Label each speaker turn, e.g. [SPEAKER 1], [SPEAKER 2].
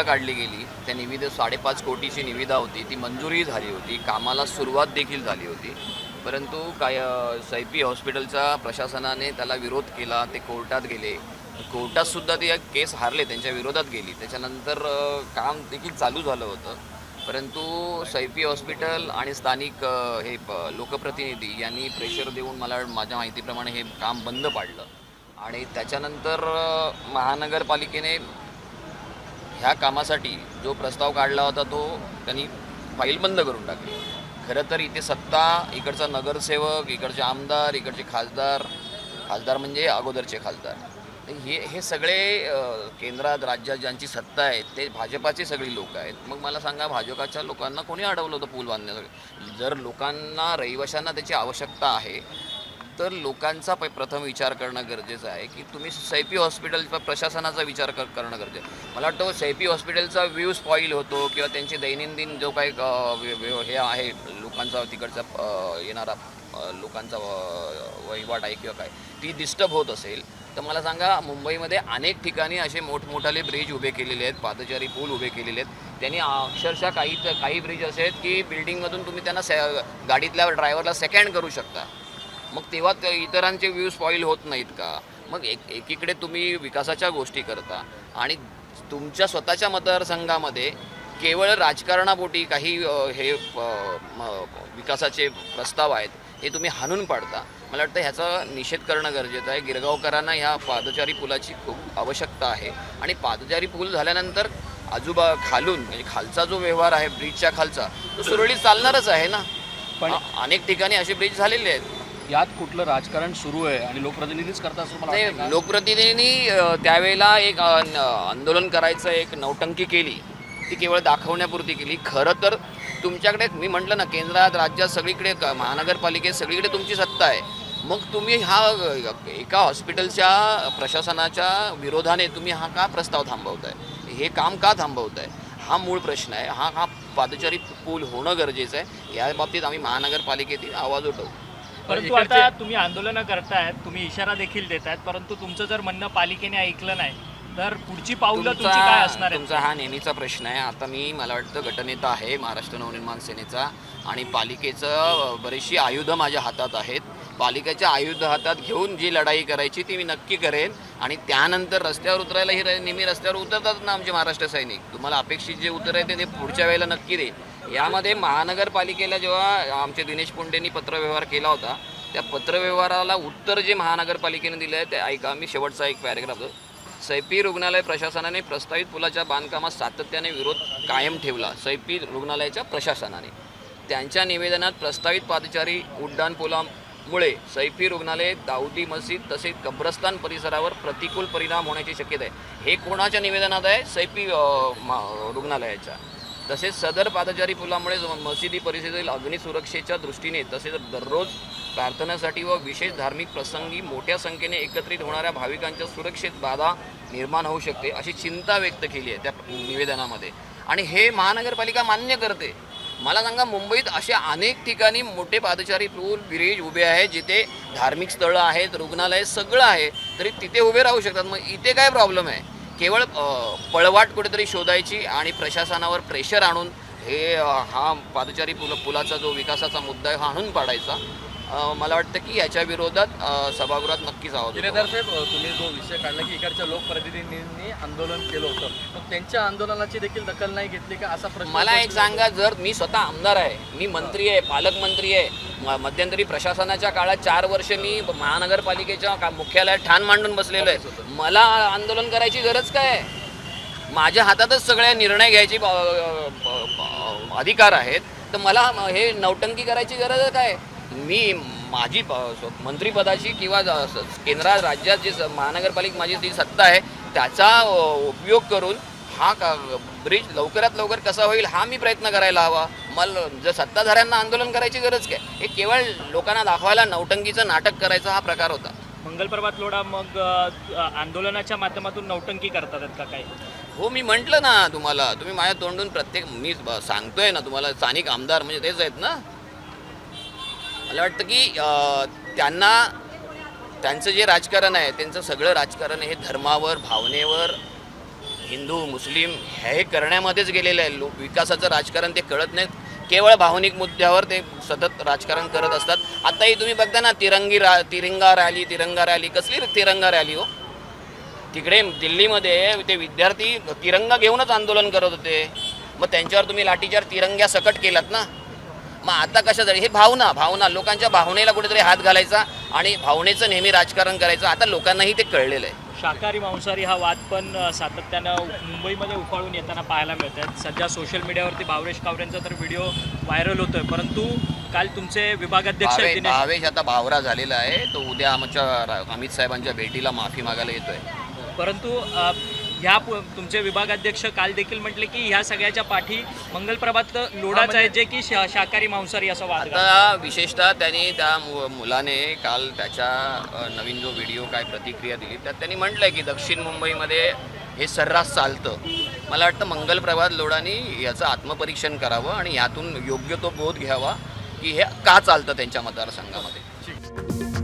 [SPEAKER 1] काढली गेली. त्या निविदा 5.5 कोटीची निविदा होती, ती मंजुरी झाली होती, कामाला सुरुवात देखील झाली होती. परंतु काय सैफी हॉस्पिटलच्या प्रशासनाने त्याला विरोध केला. ते कोर्टात गेले, कोर्टातसुद्धा ते केस हारले, त्यांच्या विरोधात गेली. त्याच्यानंतर काम देखील चालू झालं होतं. परंतु सैफी हॉस्पिटल आणि स्थानिक लोकप्रतिनिधी यांनी प्रेशर देऊन माझ्या माहितीप्रमाणे हे काम बंद पाडलं. आणि त्याच्यानंतर महानगरपालिकेने ह्या कामासाठी जो प्रस्ताव काढला होता तो त्यांनी फाईल बंद करून टाकली. खरं तर इथे सत्ता, इकडचा नगरसेवक, इकडचे आमदार, इकडचे खासदार म्हणजे अगोदरचे खासदार, हे सगळे केंद्रात राज्यात ज्यांची सत्ता आहे ते भाजपाचे सगळी लोक आहेत. मग मला सांगा, भाजपाच्या लोकांना कोणी अडवलं होतं पूल बांधण्यासाठी? जर लोकांना, रहिवाशांना त्याची आवश्यकता आहे तर लोकांचा प्रथम विचार करणं गरजेचं आहे की तुम्ही सैफी हॉस्पिटलच्या प्रशासनाचा विचार करणं गरजेचं आहे. मला वाटतं सैफी हॉस्पिटलचा व्ह्यू स्पॉईल होतो किंवा त्यांचे दैनंदिन जो काही हे आहे लोकांचा तिकडचा येणारा लोकांचा वहिवाट आहे किंवा काय, ती डिस्टर्ब होत असेल तर मला सांगा, मुंबईमध्ये अनेक ठिकाणी असे मोठमोठाले ब्रिज उभे केलेले आहेत, पादचारी पूल उभे केलेले आहेत. त्यांनी अक्षरशः काही ब्रिज असे आहेत की बिल्डिंगमधून तुम्ही त्यांना गाडीतल्या ड्रायव्हरला सेकंड करू शकता. मग तेव्हा इतरांचे व्ह्यू स्पॉईल होत नाहीत का? मग एकीकडे तुम्ही विकासाच्या गोष्टी करता आणि तुमच्या स्वतःच्या मतदारसंघामध्ये केवळ राजकारणापोटी काही विकासाचे प्रस्ताव आहेत हे तुम्ही हाणून पाडता. मला वाटतं ह्याचा निषेध करणं गरजेचं आहे. गिरगावकरांना ह्या पादचारी पुलाची खूप आवश्यकता आहे आणि पादचारी पूल झाल्यानंतर खालून म्हणजे खालचा जो व्यवहार आहे ब्रिजच्या खालचा, तो सुरळीत चालणारच आहे ना. पण अनेक ठिकाणी असे ब्रिज झालेले आहेत.
[SPEAKER 2] यात कुठलं राजकारण सुरू आहे आणि लोकप्रतिनिधीच करतात असं मला वाटतं का?
[SPEAKER 1] लोकप्रतिनिधींनी त्यावेळेला एक आंदोलन करायचं एक नौटंकी केली, ती केवळ दाखवण्यापुरती केली. खरं तर तुमच्याकडे मी म्हटलं ना, केंद्रात, राज्यात, सगळीकडे, महानगरपालिकेत सगळीकडे तुमची सत्ता आहे. मग तुम्ही एका हॉस्पिटलच्या प्रशासनाच्या विरोधाने तुम्ही का प्रस्ताव थांबवताय? हे काम का थांबवताय? हा मूळ प्रश्न आहे. हा पादचारी पूल होणं गरजेचं आहे. या बाबतीत आम्ही महानगरपालिकेतील आवाज उठवू.
[SPEAKER 3] परंतु आता तुम्ही आंदोलनं करतायत, तुम्ही इशारा देखील देतायत, परंतु तुमचं जर म्हणणं पालिकेने ऐकलं नाही तर पुढची पावलं तुमची काय असणार आहे?
[SPEAKER 1] तुमचा हा नेहमीचा प्रश्न आहे. आता मला वाटतं गटनेता आहे महाराष्ट्र नवनिर्माण सेनेचा आणि पालिकेचं बरीचशी आयुधं माझ्या हातात आहेत. पालिकेच्या आयुध हातात घेऊन जी लढाई करायची ती मी नक्की करेन. आणि त्यानंतर रस्त्यावर उतरायला ही नेहमी रस्त्यावर उतरतात ना आमचे महाराष्ट्र सैनिक. तुम्हाला अपेक्षित जे उत्तर आहे ते पुढच्या वेळेला नक्की देईल. यामध्ये महानगरपालिकेला जेव्हा आमचे दिनेश पुंडेंनी पत्रव्यवहार केला होता, त्या पत्रव्यवहाराला उत्तर जे महानगरपालिकेने दिलं आहे ते ऐका. मी शेवटचा एक पॅरेग्राफ. सैफी रुग्णालय प्रशासनाने प्रस्तावित पुलाच्या बांधकामास सातत्याने विरोध कायम ठेवला. सैफी रुग्णालयाच्या प्रशासनाने त्यांच्या निवेदनात प्रस्तावित पादचारी उड्डाण पुलामुळे सैफी रुग्णालय, दाऊदी मस्जिद तसेच कब्रस्तान परिसरावर प्रतिकूल परिणाम होण्याची शक्यता आहे. हे कोणाच्या निवेदनात आहे? सैफी रुग्णालयाच्या. तसेच सदर पादचारी पुलामुळे मशिदी परिसरातील अग्निसुरक्षेच्या दृष्टीने तसेच दररोज प्रार्थनेसाठी व विशेष धार्मिक प्रसंगी मोठ्या संख्येने एकत्रित होणाऱ्या भाविकांच्या सुरक्षेत बाधा निर्माण होऊ शकते अशी चिंता व्यक्त केली आहे त्या निवेदनामध्ये. आणि हे महानगरपालिका मान्य करते. मला सांगा, मुंबईत असे अनेक ठिकाणी मोठे पादचारी पूल, ब्रिज उभे आहेत जिथे धार्मिक स्थळं आहेत, रुग्णालय सगळं आहे, तरी तिथे उभे राहू शकतात. मग इथे काय प्रॉब्लेम आहे? केवळ पळवाट कुठेतरी शोधायची आणि प्रशासनावर प्रेशर आणून हा पादचारी पुलाचा जो विकासाचा मुद्दा आहे हा आणून पाडायचा. मला वाटतं की याच्या विरोधात सभागृहात नक्कीच आवाज उठवावा.
[SPEAKER 2] गिरीधर साहेब, तुम्ही जो विषय काढला की इकडच्या लोकप्रतिनिधींनी आंदोलन केलं होतं, मग त्यांच्या आंदोलनाची देखील दखल नाही घेतली का असा प्रश्न?
[SPEAKER 1] मला एक सांगा, जर मी स्वतः आमदार आहे, मी मंत्री आहे, पालकमंत्री आहे, मध्यंतरी प्रशासनाच्या काळात 4 वर्ष मी महानगरपालिकेच्या मुख्यालयात ठाण मांडून बसलेलो आहे, मला आंदोलन करायची गरज काय आहे? माझ्या हातातच सगळे निर्णय घ्यायचे अधिकार आहेत, तर मला हे नौटंकी करायची गरज काय? मी माझी मंत्रिपदाची किंवा केंद्रात, राज्यात जी महानगरपालिका माझी जी सत्ता आहे त्याचा उपयोग करून हा ब्रिज लवकरात लवकर कसा होईल हा मी प्रयत्न करायला हवा. मला जर सत्ताधाऱ्यांना आंदोलन करायची गरज काय? हे केवळ लोकांना दाखवायला नौटंकीचं नाटक करायचा हा प्रकार होता.
[SPEAKER 3] मंगलप्रभात लोढा मग आंदोलनाच्या माध्यमातून नौटंकी करतात का काय?
[SPEAKER 1] हो, मी म्हटलं ना तुम्हाला, तुम्ही माझ्या तोंडून मी सांगतोय ना तुम्हाला, स्थानिक आमदार म्हणजे तेच आहेत ना. मला वाटतं की त्यांचं जे राजकारण आहे, त्यांचं सगळं राजकारण हे धर्मावर, भावनेवर हिंदू मुस्लिम हे करण्यामध्येच गेलेले आहे. लोक विकासाचं राजकारण ते कळत नाहीत, केवळ भावनिक मुद्द्यावर ते सतत राजकारण करत असतात. आताही तुम्ही बघता ना, तिरंगा रॅली कसली तिरंगा रॅली हो. तिकडे दिल्लीमध्ये ते विद्यार्थी तिरंगा घेऊनच आंदोलन करत होते, मग त्यांच्यावर तुम्ही लाठीचार्ज तिरंग्या सकट केलात ना. मग आता कशासाठी हे भावना लोकांच्या भावनेला कुठेतरी हात घालायचा आणि भावनेचं नेहमी राजकारण करायचं. आता लोकांनाही ते कळलेलं आहे.
[SPEAKER 3] शाकाहारी मांसाहारी हा वाद पण सातत्यानं मुंबईमध्ये उफाळून येताना पाहायला मिळत आहेत. सध्या सोशल मीडियावरती भावेश कावरेंचा तर व्हिडिओ व्हायरल होतोय, परंतु काल तुमचे विभागाध्यक्ष
[SPEAKER 1] भावेश आता भावरा झालेला आहे. तो उद्या आमच्या अमित साहेबांच्या भेटीला माफी मागायला येतोय.
[SPEAKER 3] परंतु तुमचे विभागाध्यक्ष काल देखील म्हटले की ह्या सगळ्याच्या पाठी मंगलप्रभात लोढाच आहे, जे की शाकाहारी मांसाहारी असं वाद.
[SPEAKER 1] आता विशेषतः त्यांनी त्या मुलाने काल त्याच्या नवीन जो व्हिडिओ काय प्रतिक्रिया दिली त्यात त्यांनी म्हटलंय की दक्षिण मुंबईमध्ये हे सर्रास चालतं. मला वाटतं मंगलप्रभात लोढांनी याचं आत्मपरीक्षण करावं आणि यातून योग्य तो बोध घ्यावा की हे का चालतं त्यांच्या मतदारसंघामध्ये.